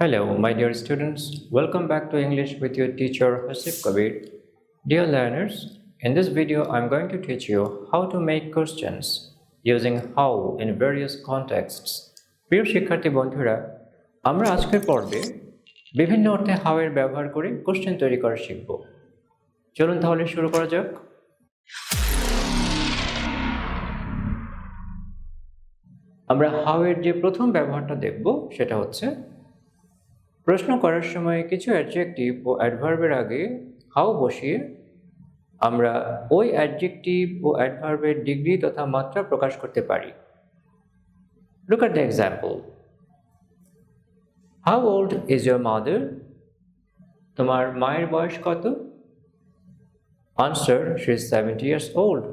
Hello, my dear students. Welcome back to English with your teacher Hasib Kabir. Dear learners, in this video, I'm going to teach you how to make questions using how in various contexts. প্রিয় শিক্ষার্থী বন্ধুরা, আমরা আজকের পর্বে বিভিন্ন অর্থে how এর ব্যবহার করে কোশ্চেন তৈরি করা শিখব। চলুন তাহলে শুরু করা যাক। আমরা how এর যে প্রথম ব্যবহারটা দেখব সেটা হচ্ছে প্রশ্ন করার সময় কিছু অ্যাডজেক্টিভ ও অ্যাডভার্বের আগে হাউ বসিয়ে আমরা ওই অ্যাডজেক্টিভ ও অ্যাডভার্বের ডিগ্রি তথা মাত্রা প্রকাশ করতে পারি। Look at the example. How old is your mother? তোমার মায়ের বয়স কত? Answer, she is 70 years old.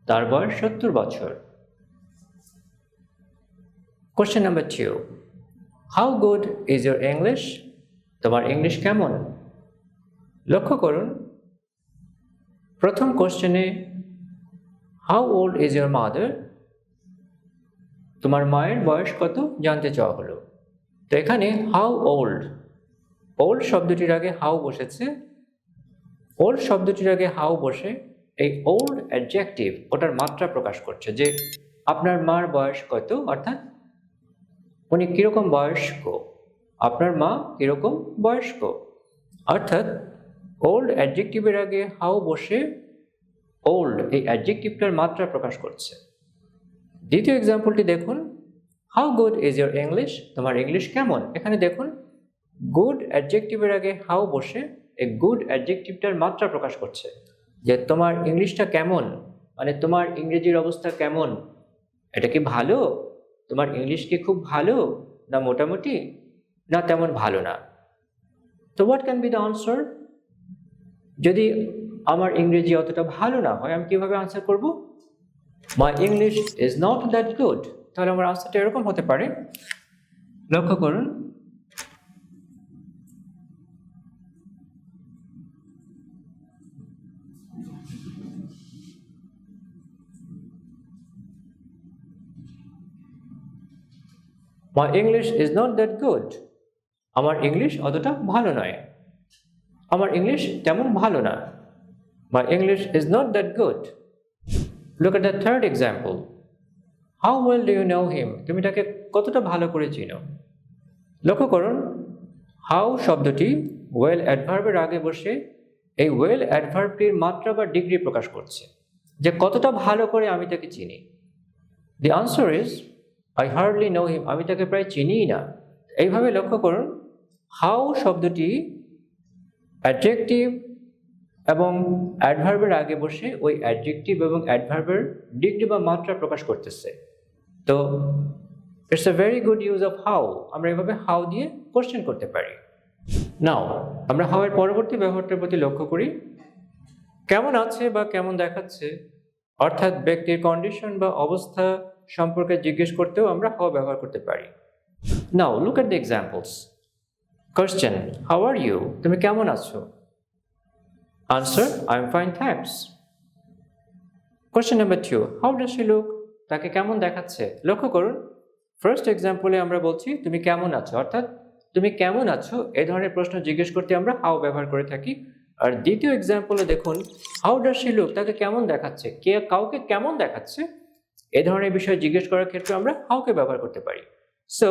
তার বয়স 70 বছর। Question number 2, how good is your English? তোমার ইংলিশ কেমন? লক্ষ্য করুন, প্রথম কোশ্চেনে how old is your mother, তোমার মায়ের বয়স কত জানতে চাওয়া হলো। তো এখানে হাউ ওল্ড, ওল্ড শব্দটির আগে হাউ বসেছে। ওল্ড শব্দটির আগে হাউ বসে এই ওল্ড অ্যাডজেক্টিভ ওটার মাত্রা প্রকাশ করছে যে আপনার মার বয়স কত, অর্থাৎ উনি কীরকম বয়স্ক, আপনার মা কীরকম বয়স্ক। অর্থাৎ ওল্ড অ্যাডজেক্টিভের আগে হাউ বসে ওল্ড এই অ্যাডজেক্টিভটার মাত্রা প্রকাশ করছে। দ্বিতীয় এক্সাম্পলটি দেখুন, how good is your English? তোমার ইংলিশ কেমন? এখানে দেখুন গুড অ্যাডজেক্টিভের আগে হাউ বসে এই গুড অ্যাডজেক্টিভটার মাত্রা প্রকাশ করছে যে তোমার ইংলিশটা কেমন, মানে তোমার ইংরেজির অবস্থা কেমন, এটা কি ভালো? তোমার ইংলিশ কি খুব ভালো, না মোটামুটি, না তেমন ভালো না? তো what can be the answer? যদি আমার ইংরেজি অতটা ভালো না হয়, আমি কিভাবে আনসার করব? My English is not that good. তাহলে আমার আনসারটা এরকম হতে পারে। লক্ষ্য করুন, my English is not that good. আমার ইংলিশ অতটা ভালো নয়, আমার ইংলিশ তেমন ভালো না। My English is not that good. Look at the third example, how well do you know him? তুমি তাকে কতটা ভালো করে চিনো? লক্ষ্য করুন, হাউ শব্দটি ওয়েল অ্যাডভার্বের আগে বসে এই ওয়েল অ্যাডভার্বটির মাত্রা বা ডিগ্রি প্রকাশ করছে যে কতটা ভালো করে আমি তাকে চিনি। The answer is I hardly know him. আমি তাকে প্রায় চিনিই না। এইভাবে লক্ষ্য করুন, হাউ শব্দটি অ্যাডজেক্টিভ এবং অ্যাডভার্বের আগে বসে ওই অ্যাডজেক্টিভ এবং অ্যাডভার্বের ডিগ্রি বা মাত্রা প্রকাশ করতেছে। তো it's a very good use of how. আমরা এভাবে হাউ দিয়ে কোশ্চেন করতে পারি। নাও আমরা হাউ এর পরবর্তী ব্যবহারটার প্রতি লক্ষ্য করি। কেমন আছে বা কেমন দেখাচ্ছে, অর্থাৎ ব্যক্তির কন্ডিশন বা অবস্থা সম্পর্কে জিজ্ঞেস করতেও আমরা হাউ ব্যবহার করতে পারি। Now look at the examples. Question, how are you? তুমি কেমন আছো? Answer, I am fine thanks. Question number 2, how does she look? তাকে কেমন দেখাচ্ছে? লক্ষ্য করুন, ফার্স্ট এক্সাম্পলে আমরা বলছি তুমি কেমন আছো, অর্থাৎ তুমি কেমন আছো এই ধরনের প্রশ্ন জিজ্ঞেস করতে আমরা হাউ ব্যবহার করে থাকি। আর দ্বিতীয় এক্সাম্পলে দেখুন, হাউ ডাজ শি লুক? তাকে কেমন দেখাচ্ছে, কে কাউকে কেমন দেখাচ্ছে, এই ধরনের বিষয় জিজ্ঞেস করার ক্ষেত্রে আমরা হাউকে ব্যবহার করতে পারি। So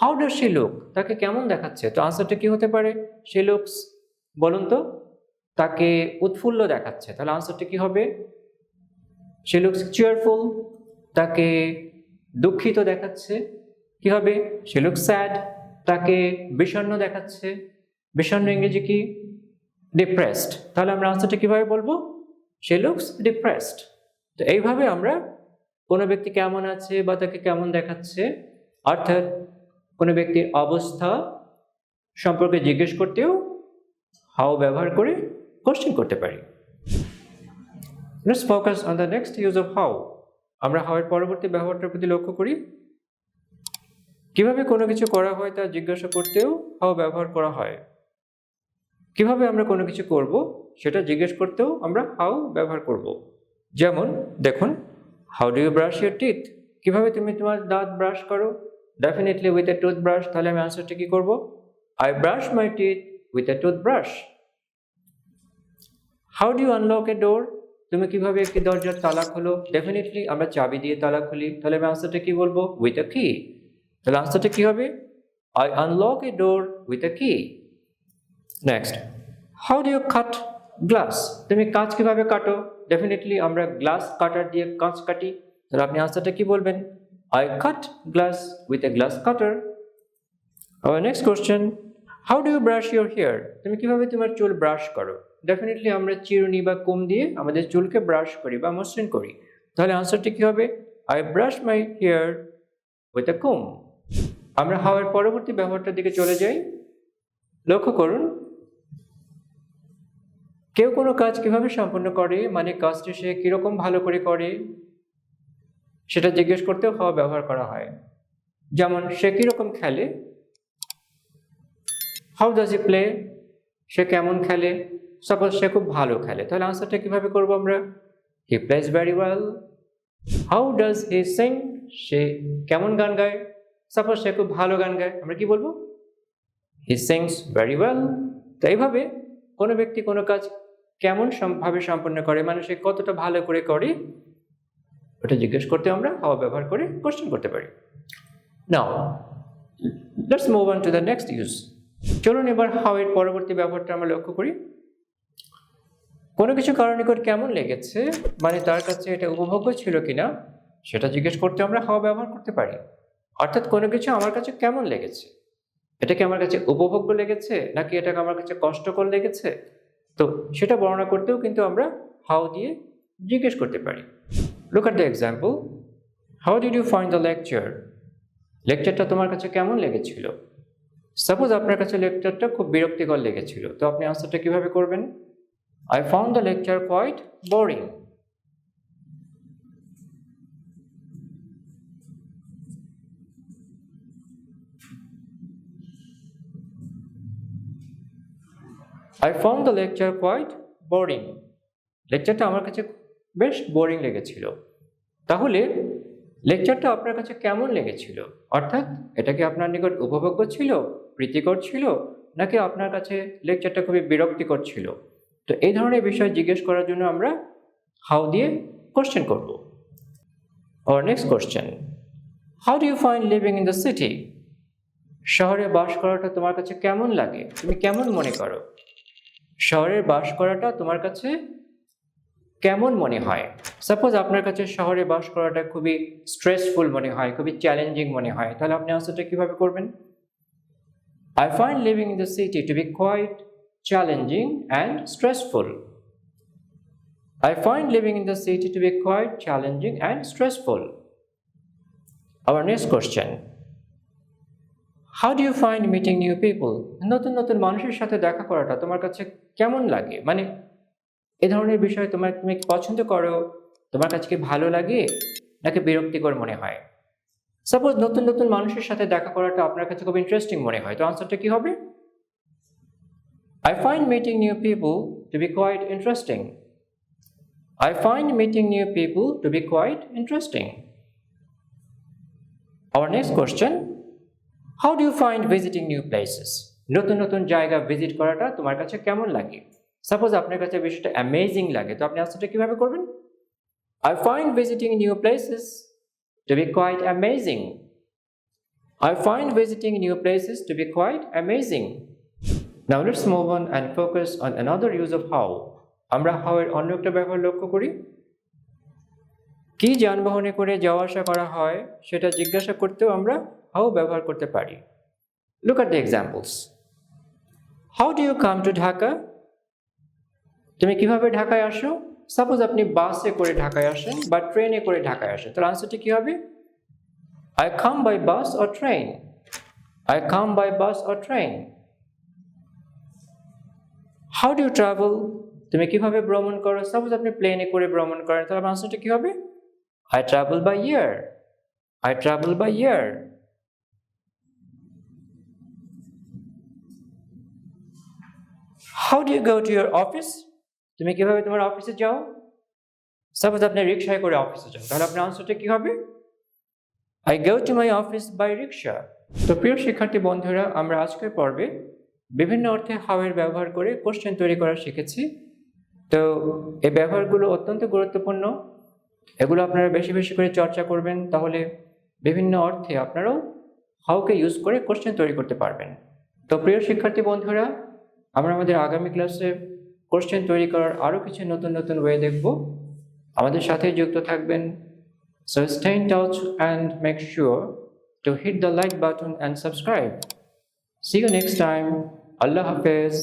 how does she look? তাকে কেমন দেখাচ্ছে? তো আনসারটা কি হতে পারে? শি লুকস, বলুন তো, তাকে উৎফুল্ল দেখাচ্ছে। তাহলে আনসারটা কি হবে? She looks cheerful. তাকে দুঃখিত দেখাচ্ছে, কি হবে? She looks sad. তাকে বিষণ্ণ দেখাচ্ছে, বিষণ্ণ ইংরেজি কি? ডিপ্রেসড। তাহলে আমরা আনসারটা কিভাবে বলবো? She looks depressed. তো এইভাবে আমরা কোনো ব্যক্তি কেমন আছে বা তাকে কেমন দেখাচ্ছে, অর্থাৎ কোনো ব্যক্তির অবস্থা সম্পর্কে জিজ্ঞেস করতেও হাউ ব্যবহার করে কোশ্চেন করতে পারি। Let's focus on the next use of how. আমরা হাউ এর পরবর্তী ব্যবহারটার প্রতি লক্ষ্য করি। কিভাবে কোনো কিছু করা হয় তা জিজ্ঞাসা করতেও হাউ ব্যবহার করা হয়। কিভাবে আমরা কোনো কিছু করব সেটা জিজ্ঞেস করতেও আমরা হাউ ব্যবহার করব। যেমন দেখুন, how do you brush your teeth? কিভাবে তুমি তোমার দাঁত ব্রাশ করো? Definitely with a toothbrush. তাহলে আমি আনসারটা কি করব? I brush my teeth with a toothbrush. How do you unlock a door? তুমি কিভাবে একটি দরজার তালা খোলো? ডেফিনেটলি আমরা চাবি দিয়ে তালা খুলি। তাহলে আমি আনসারটা কি বলবো? উইথ আ কি। তাহলে আনসারটা কি হবে? I unlock a door with a key. Next, how do you cut glass? তুমি কাঁচ কিভাবে কাটো? ডেফিনেটলি আমরা গ্লাস কাটার দিয়ে কাঁচ কাটি। তাহলে আপনি আনসারটা কি বলবেন? I cut glass with a glass cutter. Our next question, how do you brush your hair? তুমি কিভাবে তোমার চুল ব্রাশ করো? ডেফিনেটলি আমরা চিরুনি বা কোম দিয়ে আমাদের চুলকে ব্রাশ করি বা মসৃণ করি। তাহলে আনসারটি কি হবে? I brush my hair with a comb. আমরা how এর পরবর্তী ব্যবহারটার দিকে চলে যাই। লক্ষ্য করুন, কেউ কোনো কাজ কিভাবে সম্পন্ন করে, মানে কাজটি সে কিরকম ভালো করে করে, সেটা জিজ্ঞেস করতেও হাও ব্যবহার করা হয়। যেমন সে কিরকম খেলে, হাউ ডাজ হি প্লে, সে কেমন খেলে। সাপোজ সে খুব ভালো খেলে, তাহলে আনসারটা কিভাবে করব আমরা? He plays very well. How does he sing, সে কেমন গান গায়। সাপোজ সে খুব ভালো গান গায়, আমরা কি বলবো? হি সিংস ভেরি ওয়েল। তো এইভাবে কোনো ব্যক্তি কোনো কাজ কেমন ভাবে সম্পন্ন করে, মানে সে কতটা ভালো করে করে, ওটা জিজ্ঞেস করতে আমরা হাউ ব্যবহার করে কোশ্চেন করতে পারি। Now let's move on to the next use. চলুন এবার হাউ এর পরবর্তী ব্যবহারটা আমরা লক্ষ্য করি। কোনো কিছু কারো নিকট কেমন লেগেছে, মানে তার কাছে এটা উপভোগ্য ছিল কিনা, সেটা জিজ্ঞেস করতে আমরা হাউ ব্যবহার করতে পারি। অর্থাৎ কোনো কিছু আমার কাছে কেমন লেগেছে, এটা কি আমার কাছে উপভোগ্য লেগেছে নাকি এটাকে আমার কাছে কষ্টকর লেগেছে, তো সেটা বর্ণনা করতেও কিন্তু আমরা হাউ দিয়ে জিজ্ঞেস করতে পারি। Look at the example. How did you find the lecture? লেকচারটা তোমার কাছে কেমন লেগেছিল? সাপোজ আপনার কাছে লেকচারটা খুব বিরক্তিকর লেগেছিল, তো আপনি আনসারটা কিভাবে করবেন? I found the lecture quite boring. I found the lecture quite boring. লেকচারটা আমার কাছে বেশ বোরিং লেগেছিল। তাহলে লেকচারটা আপনার কাছে কেমন লেগেছিল, অর্থাৎ এটা কি আপনার নিকট উপভোগ্য ছিল, প্রীতিকর ছিল, নাকি আপনার কাছে লেকচারটা খুবই বিরক্তিকর ছিল। তো এই ধরনের বিষয় জিজ্ঞেস করার জন্য আমরা হাউ দিয়ে কোশ্চেন করব। Our next question, how do you find living in the city? শহরে বাস করাটা তোমার কাছে কেমন লাগে, তুমি কেমন মনে করো? শহরে বাস করাটা তোমার কাছে কেমন মনে হয়। সাপোজ আপনার কাছে শহরে বাস করাটা খুবই স্ট্রেসফুল মনে হয়, খুবই চ্যালেঞ্জিং মনে হয়, তাহলে আপনি আনসারটা কিভাবে করবেন? I find living in the city to be quite challenging and stressful. I find living in the city to be quite challenging and stressful. Our next question, how do you find meeting new people? নতুন নতুন মানুষের সাথে দেখা করাটা তোমার কাছে কেমন লাগে, মানে এই ধরনের বিষয় তুমি পছন্দ করো, তোমার কাছে কি ভালো লাগে নাকি বিরক্তিকর মনে হয়? সাপোজ নতুন নতুন মানুষের সাথে দেখা করাটা আপনার কাছে খুব ইন্টারেস্টিং মনে হয়, তো আনসারটা কি হবে? I find meeting new people to be quite interesting. I find meeting new people to be quite interesting. Our next question, how do you find visiting new places? নতুন নতুন জায়গা ভিজিট করাটা তোমার কাছে কেমন লাগে? সাপোজ আপনার কাছে বিষয়টা অ্যামেজিং লাগে, তো আপনি আনসারটা কিভাবে করবেন? I find visiting new places to be quite amazing. I find visiting new places to be quite amazing. Now let's move on and focus on another use of how. আমরা how এর অন্য একটা ব্যবহার লক্ষ্য করি। কি যানবাহনে করে যাওয়া আসা করা হয় সেটা জিজ্ঞাসা করতেও আমরা how ব্যবহার করতে পারি। Look at the examples. How do you come to Dhaka? তুমি কিভাবে ঢাকায় আসো? সাপোজ আপনি বাসে করে ঢাকায় আসেন বা ট্রেনে করে ঢাকায় আসেন, তাহলে আনসারটি কি হবে? I come by bus or train. I come by bus or train. How do you travel? তুমি কিভাবে ভ্রমণ করো? সাপোজ আপনি প্লেনে করে ভ্রমণ করেন, তাহলে আনসারটি কি হবে? I travel by air. I travel by air. How do you go to your office? তুমি কিভাবে তোমার অফিসে যাও? সাপোজ আপনি রিকশায় করে অফিসে যান, তাহলে আপনার আনসারটা কি হবে? I go to my office by rickshaw. তো প্রিয় শিক্ষার্থী বন্ধুরা, আমরা আজকের পর্বে বিভিন্ন অর্থে হাউ এর ব্যবহার করে কোশ্চেন তৈরি করা শিখেছি। তো এই ব্যবহারগুলো অত্যন্ত গুরুত্বপূর্ণ, এগুলো আপনারা বেশি বেশি করে চর্চা করবেন, তাহলে বিভিন্ন অর্থে আপনারাও হাউকে ইউজ করে কোশ্চেন তৈরি করতে পারবেন। তো প্রিয় শিক্ষার্থী বন্ধুরা, আমরা আমাদের আগামী ক্লাসে কোশ্চেন তৈরি করার আরও কিছু নতুন নতুন ওয়ে দেখব। আমাদের সাথে যুক্ত থাকবেন। So stay in touch and make sure to hit the like button and subscribe. See you next time. Allah Hafiz.